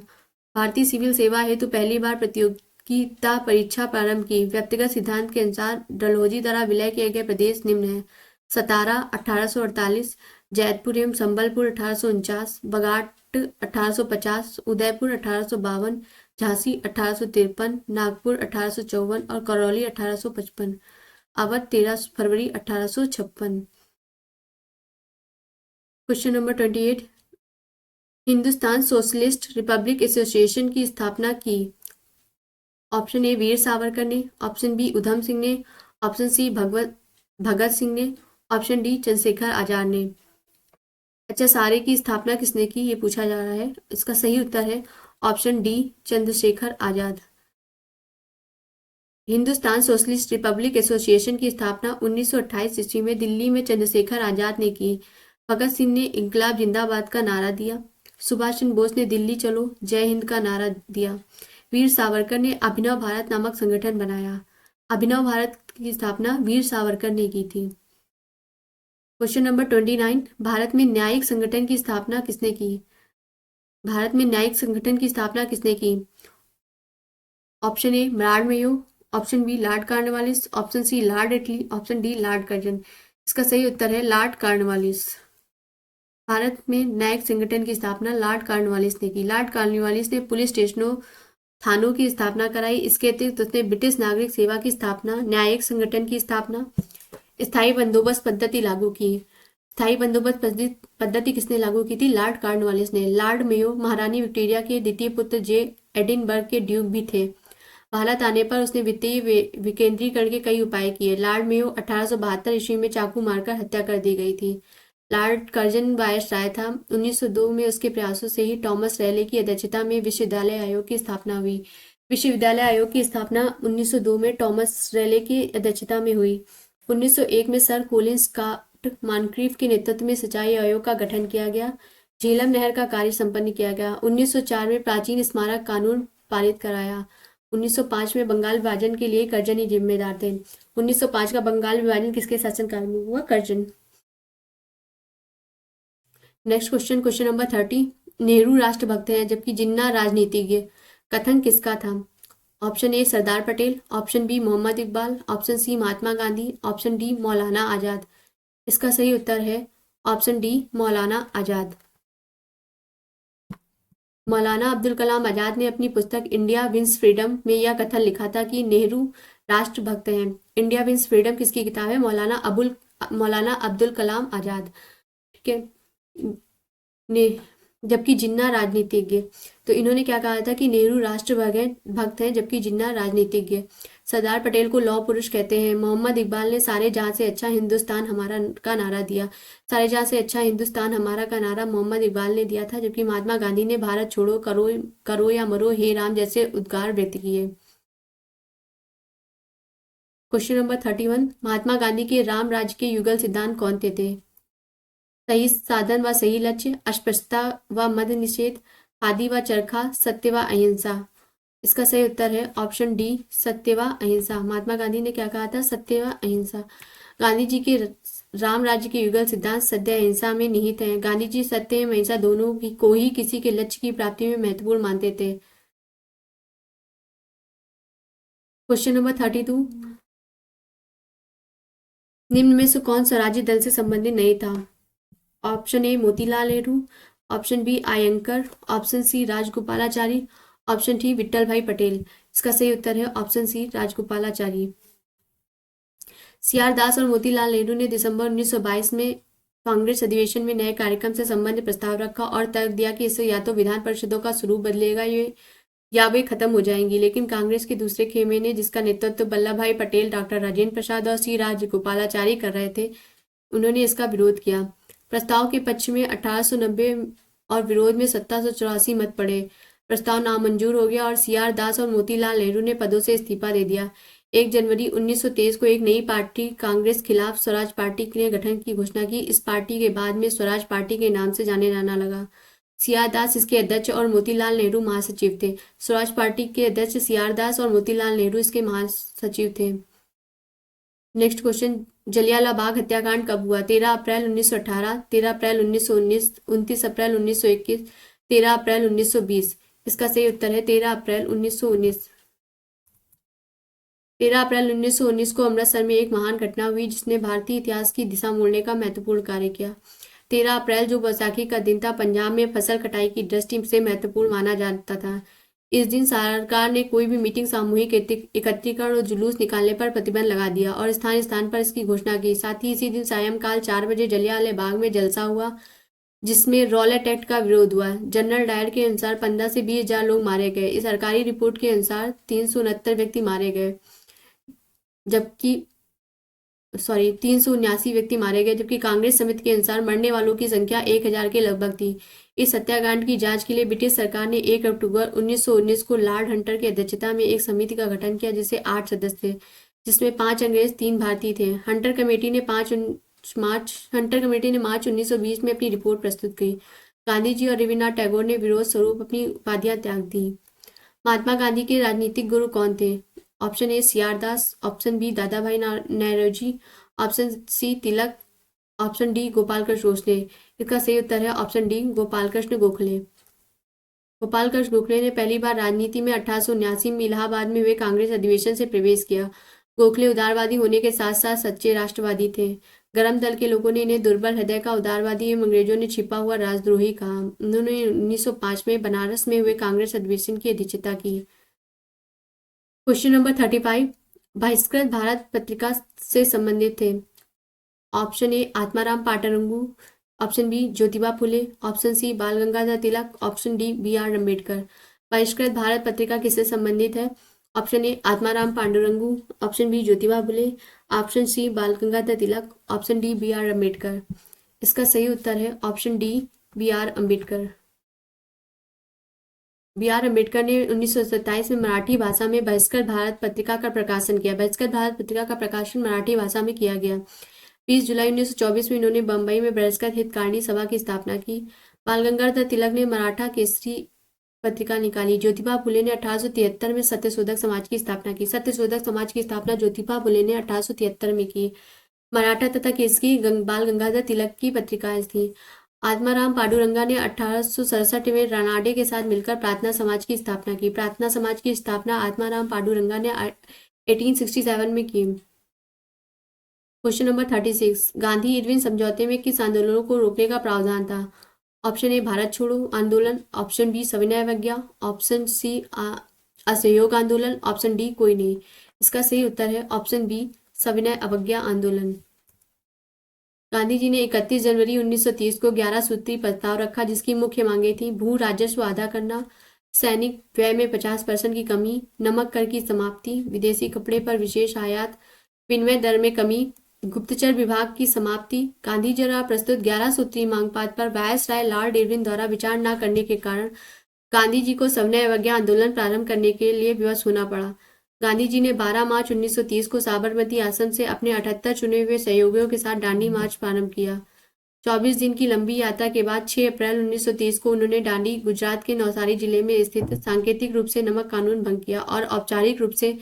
भारतीय सिविल सेवा हेतु पहली बार प्रतियोगिता परीक्षा प्रारंभ की। व्यक्तिगत सिद्धांत के अनुसार डलहौजी द्वारा विलय किए गए प्रदेश निम्न है: सतारा 1848, जैतपुर एवं संबलपुर 1849, बगाट 1850, उदयपुर 1852, झांसी 1853, नागपुर 1854 और करौली 1855। अवध 13 फरवरी 1856। Question number 28, Hindustan socialist Republic association की स्थापना की। ऑप्शन ए वीर सावरकर ने, ऑप्शन बी उधम सिंह ने, ऑप्शन सी भगत सिंह ने, ऑप्शन डी चंद्रशेखर आजाद ने। अच्छा, सारे की स्थापना किसने की ये पूछा जा रहा है। इसका सही उत्तर है ऑप्शन डी चंद्रशेखर आजाद। हिंदुस्तान सोशलिस्ट रिपब्लिक एसोसिएशन की स्थापना 1928 ईस्वी में दिल्ली में चंद्रशेखर आजाद ने की। भगत सिंह ने इंकलाब जिंदाबाद का नारा दिया। सुभाष चंद्र बोस ने दिल्ली चलो जय हिंद का नारा दिया। वीर सावरकर ने अभिनव भारत नामक संगठन बनाया। अभिनव भारत की स्थापना वीर सावरकर ने की थी। क्वेश्चन नंबर 29, भारत में न्यायिक संगठन की स्थापना किसने की? भारत में न्यायिक संगठन की स्थापना किसने की? ऑप्शन ए ब्राड Mayo, option B Lord Cornwallis, option C Lord इटली, ऑप्शन डी लॉर्ड कर्जन। इसका सही उत्तर है लॉर्ड कॉर्नवालिस। भारत में न्यायिक संगठन की स्थापना लॉर्ड कॉर्नवालिस ने की। लॉर्ड कॉर्नवालिस ने पुलिस स्टेशनों, थानों की स्थापना कराई। इसके अतिरिक्त उसने ब्रिटिश नागरिक सेवा की स्थापना, न्यायिक संगठन की स्थापना, स्थायी बंदोबस्त पद्धति लागू की। स्थायी बंदोबस्त पद्धति किसने लागू की थी? लॉर्ड कॉर्नवालिस ने। लॉर्ड मेयो महारानी विक्टोरिया के द्वितीय पुत्र जे एडिनबर्ग के ड्यूक भी थे। भारत आने पर उसने वित्तीय विकेंद्रीकरण के कई उपाय किए। लॉर्ड मेयो 1872 ईस्वी में चाकू मारकर हत्या कर दी गई थी। लॉर्ड कर्जन वायसराय था। 1902 में उसके प्रयासों से ही थॉमस रैले की अध्यक्षता में विश्वविद्यालय आयोग की स्थापना हुई। विश्वविद्यालय आयोग की स्थापना 1902 में थॉमस रैले की अध्यक्षता में हुई। 1901 में सर कोलिन स्कॉट मॉनक्रीफ के नेतृत्व में सिंचाई आयोग का गठन किया गया। झेलम नहर का कार्य संपन्न किया गया। 1904 में प्राचीन स्मारक कानून पारित कराया। 1905 में बंगाल विभाजन के लिए कर्जन ही जिम्मेदार थे। 1905 का बंगाल विभाजन किसके शासनकाल में हुआ? Curzon. Next question, question number 30, Nehru राष्ट्रभक्त हैं जबकि जिन्ना राजनीतिज्ञ। कथन किसका था? Option A Sardar Patel, option B Mohammad Iqbal, option C Mahatma Gandhi, option D Maulana Azad. इसका सही उत्तर है ऑप्शन डी मौलाना आजाद। मौलाना अब्दुल कलाम आजाद ने अपनी पुस्तक इंडिया विंस फ्रीडम में यह कथन लिखा था कि नेहरू राष्ट्रभक्त हैं। इंडिया विंस फ्रीडम किसकी किताब है? मौलाना अब्दुल कलाम आजाद। ठीक है। ने जबकि जिन्ना राजनीतिज्ञ, तो इन्होंने क्या कहा था कि नेहरू राष्ट्रभक्त हैं जबकि जिन्ना राजनीतिज्ञ। सरदार पटेल को लौह पुरुष कहते हैं। मोहम्मद इकबाल ने सारे जहां से अच्छा हिंदुस्तान हमारा का नारा दिया। सारे जहां से अच्छा हिंदुस्तान हमारा का नारा मोहम्मद इकबाल ने दिया था। जबकि महात्मा गांधी ने भारत छोड़ो, करो करो या मरो, हे राम जैसे उद्गार व्यक्त किए। क्वेश्चन नंबर 31, महात्मा गांधी के राम राज्य के युगल सिद्धांत कौन थे? सही साधन व सही लक्ष्य, अस्पृश्यता व मद निषेध, खादी व चरखा, सत्य व अहिंसा। इसका सही उत्तर है ऑप्शन डी सत्य व अहिंसा। महात्मा गांधी ने क्या कहा था? सत्य व अहिंसा। गांधी जी के राम राज्य के युगल सिद्धांत सत्य अहिंसा में निहित हैं। गांधी जी सत्य एवं अहिंसा दोनों को ही किसी के लक्ष्य की प्राप्ति में महत्वपूर्ण मानते थे। क्वेश्चन नंबर 32, निम्न में से कौन स्वराज्य दल से संबंधित नहीं था? Option A Motilal Nehru, option B Iyengar, option C Rajagopalachari, option D Vitthal Bhai Patel. इसका सही उत्तर है option C Rajagopalachari. CR Das और मोतीलाल नेहरू ने दिसंबर 1922 में कांग्रेस अधिवेशन में नए कार्यक्रम से संबंधित प्रस्ताव रखा और तर्क दिया कि इससे या तो विधान परिषदों का स्वरूप बदलेगा या वे खत्म हो जाएंगी, लेकिन कांग्रेस के दूसरे खेमे ने, जिसका नेतृत्व वल्लभ भाई पटेल, डॉक्टर राजेंद्र प्रसाद और सी राजगोपालाचारी कर रहे थे, उन्होंने इसका विरोध किया। प्रस्ताव के पक्ष में 1890 और विरोध में 1784 मत पड़े। प्रस्ताव नामंजूर हो गया और सीआर दास और मोतीलाल नेहरू ने पदों से इस्तीफा दे दिया। 1 जनवरी 1923 को एक नई पार्टी कांग्रेस खिलाफ स्वराज पार्टी के गठन की घोषणा की। इस पार्टी के बाद में स्वराज पार्टी के नाम से जाने जाना लगा। सीआर दास इसके अध्यक्ष और मोतीलाल नेहरू महासचिव थे। स्वराज पार्टी के अध्यक्ष सीआर दास और मोतीलाल नेहरू इसके महासचिव थे। नेक्स्ट क्वेश्चन, जलियांवाला बाग हत्याकांड कब हुआ? 13 अप्रैल 1918, 13 अप्रैल 1919, 29 अप्रैल 1921, 13 अप्रैल 1920। इसका सही उत्तर है 13 अप्रैल 1919। 13 अप्रैल 1919 को अमृतसर में एक महान घटना हुई जिसने भारतीय इतिहास की दिशा मोड़ने का महत्वपूर्ण कार्य किया। 13 अप्रैल जो बैसाखी का दिन था, पंजाब में फसल कटाई की दृष्टि से महत्वपूर्ण माना जाता था। इस दिन सरकार ने कोई भी मीटिंग, सामूहिक एकत्रीकरण और जुलूस निकालने पर प्रतिबंध लगा दिया और स्थान स्थान पर इसकी घोषणा की। साथ ही इसी दिन सायंकाल 4 बजे जलियांवाला बाग में जलसा हुआ जिसमें रॉलेट एक्ट का विरोध हुआ। जनरल डायर के अनुसार 15 से 20 हजार लोग मारे गए। इस सरकारी रिपोर्ट के अनुसार 369 व्यक्ति मारे गए, जबकि 379 व्यक्ति मारे गए, जबकि कांग्रेस समिति के अनुसार मरने वालों की संख्या 1000 के लगभग थी। इस हत्याकांड की जांच के लिए ब्रिटिश सरकार ने 1 अक्टूबर 1919 को लॉर्ड हंटर की अध्यक्षता में एक समिति का गठन किया जिससे 8 सदस्य थे, जिसमें 5 अंग्रेज 3 भारतीय थे। हंटर कमेटी ने मार्च 1920 में अपनी रिपोर्ट प्रस्तुत की। गांधी जी और रविन्द्रनाथ टैगोर ने विरोध स्वरूप अपनी उपाधियां त्याग दी। महात्मा गांधी के राजनीतिक गुरु कौन थे? Option A CR Das, option B Dadabhai Naoroji, option C Tilak, option D Gopal Krishna Gokhale. इसका सही उत्तर है ऑप्शन डी गोपाल कृष्ण गोखले। गोपाल कृष्ण गोखले ने पहली बार राजनीति में 1879 में इलाहाबाद में हुए कांग्रेस अधिवेशन से प्रवेश किया। गोखले उदारवादी होने के साथ साथ सच्चे राष्ट्रवादी थे। गरम दल के लोगों ने इन्हें दुर्बल हृदय का उदारवादी एवं अंग्रेजों ने छिपा हुआ राजद्रोही कहा। उन्होंने 1905 में बनारस में हुए कांग्रेस अधिवेशन की अध्यक्षता की। क्वेश्चन नंबर 35, बहिष्कृत भारत पत्रिका से संबंधित थे। Option A Atmaram Pandurang, option B Jyotiba Phule, option C Bal Gangadhar Tilak, option D B R Ambedkar. Bahishkrit Bharat पत्रिका किससे संबंधित है? Option A Atmaram Pandurang, option B Jyotiba Phule, option C Bal Gangadhar Tilak, option D B R Ambedkar. इसका सही उत्तर है option D B R Ambedkar. B R Ambedkar ने 1927 में मराठी भाषा में बहिष्कृत भारत पत्रिका का प्रकाशन किया। बहिष्कृत भारत पत्रिका का प्रकाशन मराठी भाषा में किया गया। 20 जुलाई 1924 में इन्होंने बंबई में बहिष्कृत हितकारिणी सभा की स्थापना की। बाल गंगाधर तिलक ने मराठा केसरी पत्रिका निकाली। ज्योतिबा फुले ने 1873 में सत्यशोधक समाज की स्थापना की। सत्यशोधक समाज की स्थापना ज्योतिबा फुले ने 1873 में की। मराठा तथा केसरी बाल गंगाधर तिलक की पत्रिकाएं थी। आत्माराम पांडुरंगा ने 1867 में रानाडे के साथ मिलकर प्रार्थना समाज की स्थापना की। प्रार्थना समाज की स्थापना आत्माराम पांडुरंगा ने 1867 में की। क्वेश्चन नंबर 36, गांधी इरविन समझौते में किस आंदोलनों को रोकने का प्रावधान था? ऑप्शन ए भारत छोड़ो आंदोलन, ऑप्शन बी सविनय अवज्ञा, ऑप्शन सी असहयोग आंदोलन, ऑप्शन डी कोई नहीं। इसका सही उत्तर है ऑप्शन बी सविनय अवज्ञा आंदोलन। गांधी जी ने 31 जनवरी 1930 को 11 सूत्री प्रस्ताव रखा जिसकी मुख्य मांगे थी भू राजस्व आधा करना, सैनिक व्यय में 50% की कमी, नमक कर की समाप्ति, विदेशी कपड़े पर विशेष आयात, विनिमय दर में कमी, गुप्तचर विभाग की समाप्ति। गांधी जी द्वारा प्रस्तुत 11 सूत्री मांग पत्र पर वायसराय लॉर्ड इरविन द्वारा विचार न करने के कारण गांधी जी को सविनय अवज्ञा आंदोलन प्रारंभ करने के लिए विवश होना पड़ा। गांधी जी ने 12 मार्च 1930 को साबरमती आश्रम से अपने 78 चुने हुए सहयोगियों के साथ दांडी मार्च प्रारंभ किया। 24 दिन की लंबी यात्रा के बाद 6 अप्रैल 1930 को उन्होंने दांडी, गुजरात के नवसारी जिले में स्थित सांकेतिक रूप से नमक कानून भंग किया और औपचारिक रूप से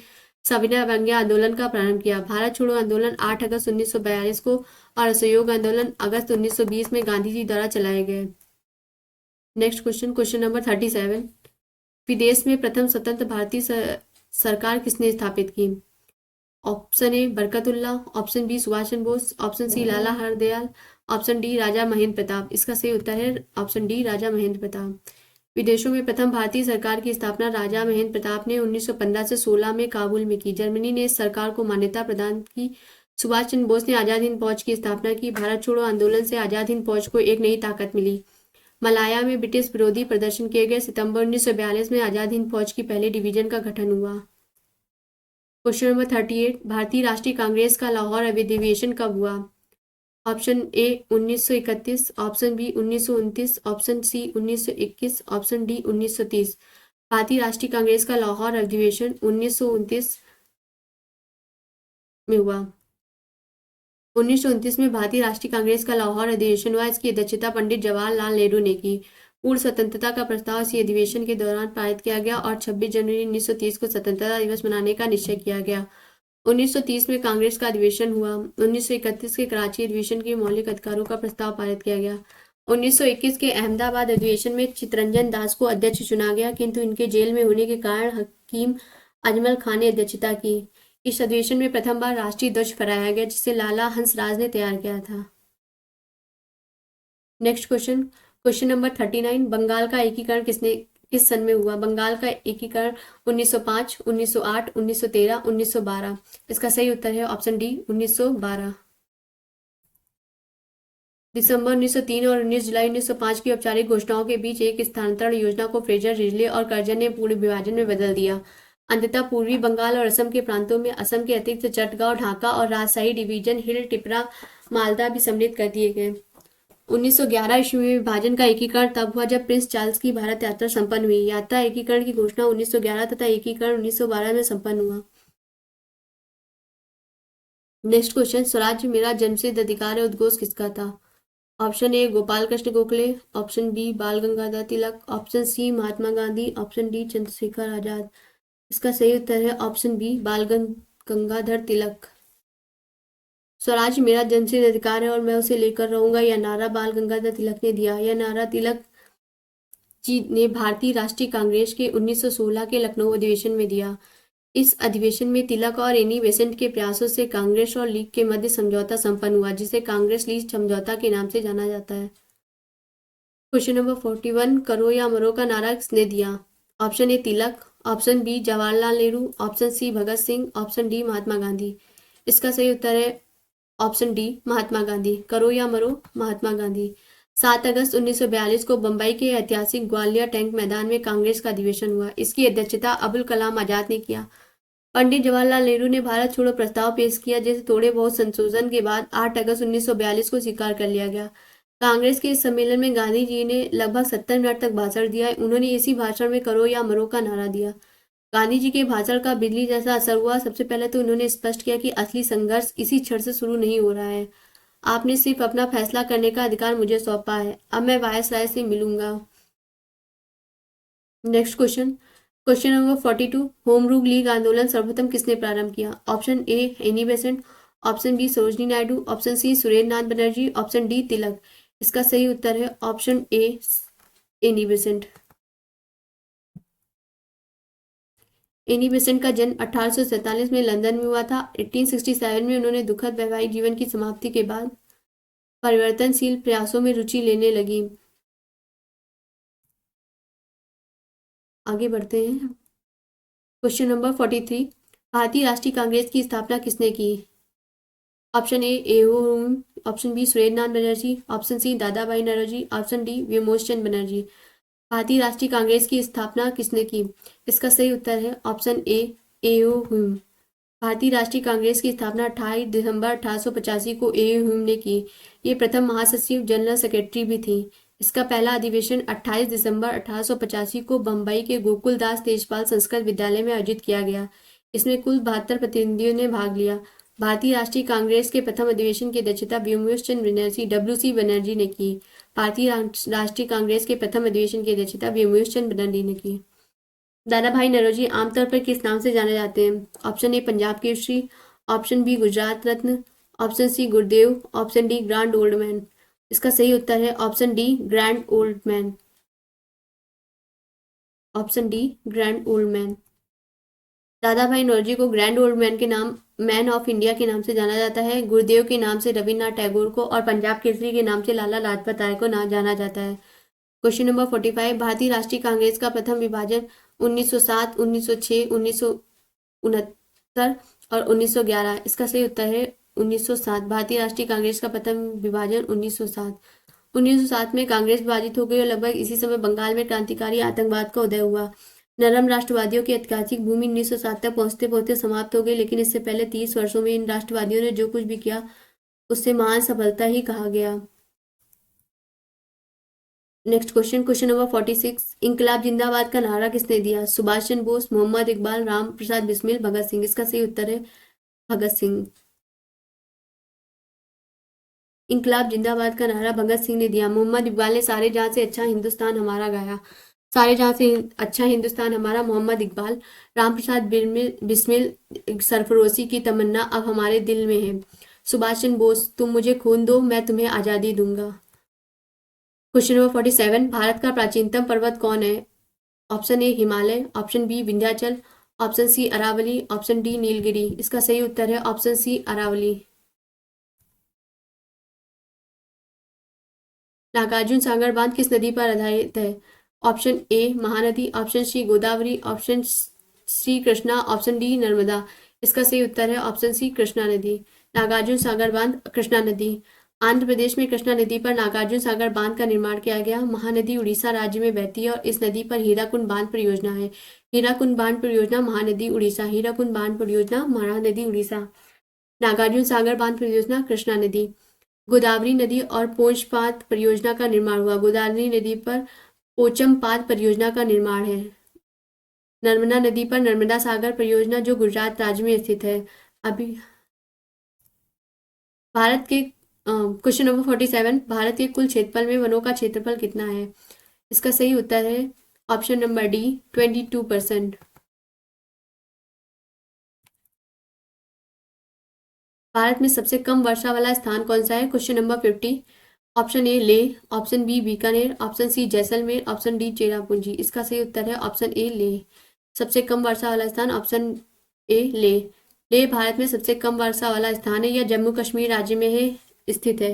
सविनय अवज्ञा आंदोलन का प्रारंभ किया? भारत छोड़ो आंदोलन 8 अगस्त 1942 को और असहयोग आंदोलन अगस्त 1920 में गांधी जी द्वारा चलाए गए। Next question, question number 37। विदेश में प्रथम स्वतंत्र भारतीय सरकार किसने स्थापित की? Option A Barkatullah, option B Subhash Chandra Bose, option C Lala Hardayal, option D Raja Mahendra Pratap. इसका सही उत्तर है ऑप्शन डी राजा महेंद्र प्रताप। विदेशों में प्रथम भारतीय सरकार की स्थापना राजा महेंद्र प्रताप ने 1915 से 16 में काबुल में की। जर्मनी ने इस सरकार को मान्यता प्रदान की। सुभाष चंद्र बोस ने आजाद हिंद फौज की स्थापना की। भारत छोड़ो आंदोलन से आजाद हिंद फौज को एक नई ताकत मिली। मलाया में ब्रिटिश विरोधी प्रदर्शन किए गए। सितंबर 1942 में आजाद हिंद फौज की पहले डिवीजन का गठन हुआ। Question number 38। भारतीय राष्ट्रीय कांग्रेस का लाहौर अधिवेशन कब हुआ? Option A 1931, option B 1929, option C 1921, option D 1930। भारतीय राष्ट्रीय कांग्रेस का लाहौर अधिवेशन 1929 में हुआ। 1929 में भारतीय राष्ट्रीय कांग्रेस का लाहौर अधिवेशन हुआ। इसकी अध्यक्षता पंडित जवाहरलाल नेहरू ने की। पूर्ण स्वतंत्रता का प्रस्ताव इसी अधिवेशन के दौरान पारित किया गया और 26 जनवरी 1930 को स्वतंत्रता दिवस मनाने का निश्चय किया गया। 1930 में कांग्रेस का अधिवेशन हुआ। 1931 के कराची अधिवेशन के मौलिक अधिकारों का प्रस्ताव पारित किया गया। 1921 के अहमदाबाद अधिवेशन में चित्तरंजन दास को अध्यक्ष चुना गया, किंतु इनके जेल में होने के कारण हकीम अजमल खान ने अध्यक्षता की। इस अधिवेशन में प्रथम बार राष्ट्रीय ध्वज फहराया गया, जिसे लाला हंसराज ने तैयार किया था। Next question, question number 39। Bengal का एकीकरण किस सन में हुआ? बंगाल का एकीकरण 1905, 1908, 1913, 1912। इसका सही उत्तर है ऑप्शन डी 1912। दिसंबर 1903 और 19 जुलाई 1905 की औपचारिक घोषणाओं के बीच एक स्थानांतरण योजना को फ्रेजर, रिजले और कर्जन ने पूर्ण विभाजन में बदल दिया। अंततः पूर्वी बंगाल और असम के प्रांतों में असम के अतिरिक्त चटगांव, ढाका और राजशाही डिवीजन हिल, टिपरा, मालदा भी सम्मिलित कर दिए गए। 1911 ईस्वी में विभाजन का एकीकरण तब हुआ जब प्रिंस चार्ल्स की भारत यात्रा संपन्न हुई। यात्रा एकीकरण की घोषणा 1911 तथा एकीकरण 1912 में संपन्न हुआ। नेक्स्ट क्वेश्चन, स्वराज्य मेरा जन्मसिद्ध अधिकार है उद्घोष किसका था? Option A Gopal Krishna Gokhale, option B Bal Gangadhar Tilak, option C Mahatma Gandhi, option D Chandrashekhar Azad. इसका सही उत्तर है ऑप्शन बी बाल गंगाधर तिलक। स्वराज मेरा जन्मसिद्ध अधिकार है और मैं उसे लेकर रहूंगा, यह नारा बाल गंगाधर तिलक ने दिया। यह नारा तिलक जी ने भारतीय राष्ट्रीय कांग्रेस के 1916 के लखनऊ अधिवेशन में दिया। इस अधिवेशन में तिलक और एनी बेसेंट के प्रयासों से कांग्रेस और लीग के मध्य समझौता संपन्न हुआ, जिसे कांग्रेस लीग समझौता के नाम से जाना जाता है। Question number 41। करो या मरो का नारा किसने दिया? Option A Tilak, option B Jawaharlal Nehru, option C Bhagat Singh, option D Mahatma Gandhi. इसका सही उत्तर है ऑप्शन डी महात्मा गांधी। करो या मरो, महात्मा गांधी। 7 अगस्त 1942 को बंबई के ऐतिहासिक ग्वालियर टैंक मैदान में कांग्रेस का अधिवेशन हुआ। इसकी अध्यक्षता अबुल कलाम आजाद ने किया। पंडित जवाहरलाल नेहरू ने भारत छोड़ो प्रस्ताव पेश किया, जिसे थोड़े बहुत संशोधन के बाद 8 अगस्त 1942 को स्वीकार कर लिया गया। कांग्रेस के इस सम्मेलन में गांधी जी ने लगभग 70 मिनट तक भाषण दिया। उन्होंने इसी भाषण में करो या मरो का नारा दिया। गांधी जी के भाषण का बिजली जैसा असर हुआ। सबसे पहले तो उन्होंने स्पष्ट किया कि असली संघर्ष इसी क्षण से शुरू नहीं हो रहा है। आपने सिर्फ अपना फैसला करने का अधिकार मुझे सौंपा है। अब मैं वायसराय से मिलूंगा। Next question, question number 42। Home rule league आंदोलन सर्वप्रथम किसने प्रारंभ किया? Option A Annie Besant, option B Sarojini Naidu, option C Surendra Nath Banerjee, option D Tilak. इसका सही उत्तर है option A Annie Besant. Annie Besant का जन्म 1847 में लंदन में हुआ था। 1867 में उन्होंने दुखद वैवाहिक जीवन की समाप्ति के बाद परिवर्तनशील प्रयासों में रुचि लेने लगी। आगे बढ़ते हैं। Question number 43। भारतीय राष्ट्रीय कांग्रेस की स्थापना किसने की? Option A AO Hume, option B Surendra Nath Banerjee, option C Dadabhai Naoroji, option D Vyomkesh Banerjee. भारतीय राष्ट्रीय कांग्रेस की स्थापना किसने की? इसका सही उत्तर है ऑप्शन ए एओ ह्यूम। भारतीय राष्ट्रीय कांग्रेस की स्थापना 28 दिसंबर 1885 को एओ ह्यूम ने की। ये प्रथम महासचिव, जनरल सेक्रेटरी भी थी। इसका पहला अधिवेशन 28 दिसंबर 1885 को बम्बई के गोकुलदास तेजपाल संस्कृत विद्यालय में आयोजित किया गया। इसमें कुल 72 प्रतिनिधियों ने भाग लिया। भारतीय राष्ट्रीय कांग्रेस के प्रथम अधिवेशन की अध्यक्षता व्योमकेश बनर्जी WC बनर्जी ने की। भारतीय राष्ट्रीय कांग्रेस के प्रथम अधिवेशन की अध्यक्षता व्योमकेश बनर्जी ने की। दादा भाई नौरोजी आमतौर पर किस नाम से जाने जाते हैं? Option A Punjab Kesari, option B Gujarat Ratna, option C Gurudev, option D grand old man. इसका सही उत्तर है option D grand old man. Option D grand old man. Dadabhai Naoroji को ग्रैंड ओल्ड मैन के नाम मैन ऑफ इंडिया के नाम से जाना जाता है। गुरुदेव के नाम से रविन्द्रनाथ टैगोर को और पंजाब केसरी के नाम से लाला लाजपत राय को ना जाना जाता है। क्वेश्चन नंबर 45, भारतीय राष्ट्रीय कांग्रेस का प्रथम विभाजन 1907, 1906, 1969 और 1911। इसका सही उत्तर है 1907। भारतीय राष्ट्रीय कांग्रेस का प्रथम विभाजन 1907। 1907 में कांग्रेस विभाजित हो गई और लगभग इसी समय बंगाल में क्रांतिकारी आतंकवाद का उदय हुआ। नरम राष्ट्रवादियों की ऐतिहासिक भूमि 1907 तक पहुंचते पहुंचते समाप्त हो गई, लेकिन इससे पहले 30 वर्षों में इन राष्ट्रवादियों ने जो कुछ भी किया उससे महान सफलता ही कहा गया। नेक्स्ट क्वेश्चन, क्वेश्चन नंबर 46, इंकलाब जिंदाबाद का नारा किसने दिया? सुभाष चंद्र बोस, मोहम्मद इकबाल, राम प्रसाद बिस्मिल, भगत सिंह। इसका सही उत्तर है भगत सिंह। इंकलाब जिंदाबाद का नारा भगत सिंह ने दिया। मोहम्मद इकबाल ने सारे जहां से अच्छा हिंदुस्तान हमारा गाया। सारे जहां से अच्छा हिंदुस्तान हमारा मोहम्मद इकबाल। राम प्रसाद बिस्मिल, सरफरोशी की तमन्ना अब हमारे दिल में है। सुभाष चंद्र बोस, तुम मुझे खून दो मैं तुम्हें आजादी दूंगा। क्वेश्चन नंबर 47, भारत का प्राचीनतम पर्वत कौन है? Option A Himalaya, option B Vindhyachal, option C Aravalli, option D Nilgiri. इसका सही उत्तर है ऑप्शन सी अरावली। नागार्जुन सागर बांध किस नदी पर आधारित है? Option A Mahanadi, option C Godavari, option C Krishna, option D Narmada. इसका सही उत्तर है ऑप्शन सी कृष्णा नदी। नागार्जुन सागर बांध कृष्णा नदी। आंध्र प्रदेश में कृष्णा नदी पर नागार्जुन सागर बांध का निर्माण किया गया। महानदी उड़ीसा राज्य में बहती है और इस नदी पर हीराकुंड बांध परियोजना है। हीराकुंड बांध परियोजना महानदी उड़ीसा। हीराकुंड बांध परियोजना महानदी उड़ीसा। नागार्जुन सागर बांध परियोजना कृष्णा नदी। गोदावरी नदी और पोचपात परियोजना का निर्माण हुआ। गोदावरी नदी पर पोचमपात परियोजना का निर्माण है। नर्मदा नदी पर नर्मदा सागर परियोजना जो गुजरात राज्य में स्थित है। अभी भारत के क्वेश्चन नंबर 47, भारत के कुल क्षेत्रफल में वनों का क्षेत्रफल कितना है? इसका सही उत्तर है ऑप्शन नंबर डी 22%। भारत में सबसे कम वर्षा वाला स्थान कौन सा है? Question number 50, option A Leh, option B Bikaner, option C Jaisalmer, option D Cherrapunji. इसका सही उत्तर है ऑप्शन ए ले। सबसे कम वर्षा वाला स्थान ऑप्शन ए ले। ले भारत में सबसे कम वर्षा वाला स्थान है। यह जम्मू कश्मीर राज्य में है स्थित है।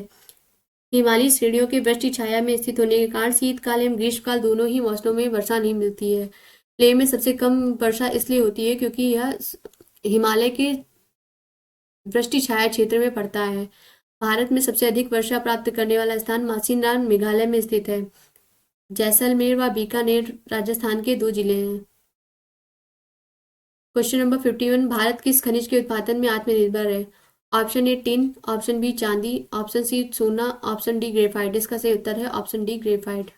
हिमालयी श्रेणियों के वृष्टि छाया में स्थित होने के कारण शीतकाल एवं ग्रीष्मकाल दोनों ही मौसमों में वर्षा नहीं मिलती है। लेह में सबसे कम वर्षा इसलिए होती है क्योंकि यह हिमालय के वृष्टि छाया क्षेत्र में पड़ता है। भारत में सबसे अधिक वर्षा प्राप्त करने वाला स्थान मासीनान मेघालय में स्थित है। जैसलमेर व बीकानेर राजस्थान के 2 जिले हैं। क्वेश्चन नंबर 51, भारत किस खनिज के उत्पादन में आत्मनिर्भर है? Option A tin, option B चांदी, ऑप्शन सी सोना, ऑप्शन डी ग्रेफाइट। इसका सही उत्तर है ऑप्शन डी ग्रेफाइट।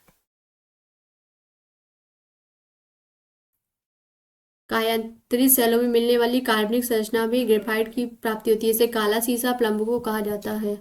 कायांतरित सेलों में मिलने वाली कार्बनिक संरचना में ग्रेफाइट की प्राप्ति होती है। इसे काला सीसा प्लम्ब को कहा जाता है।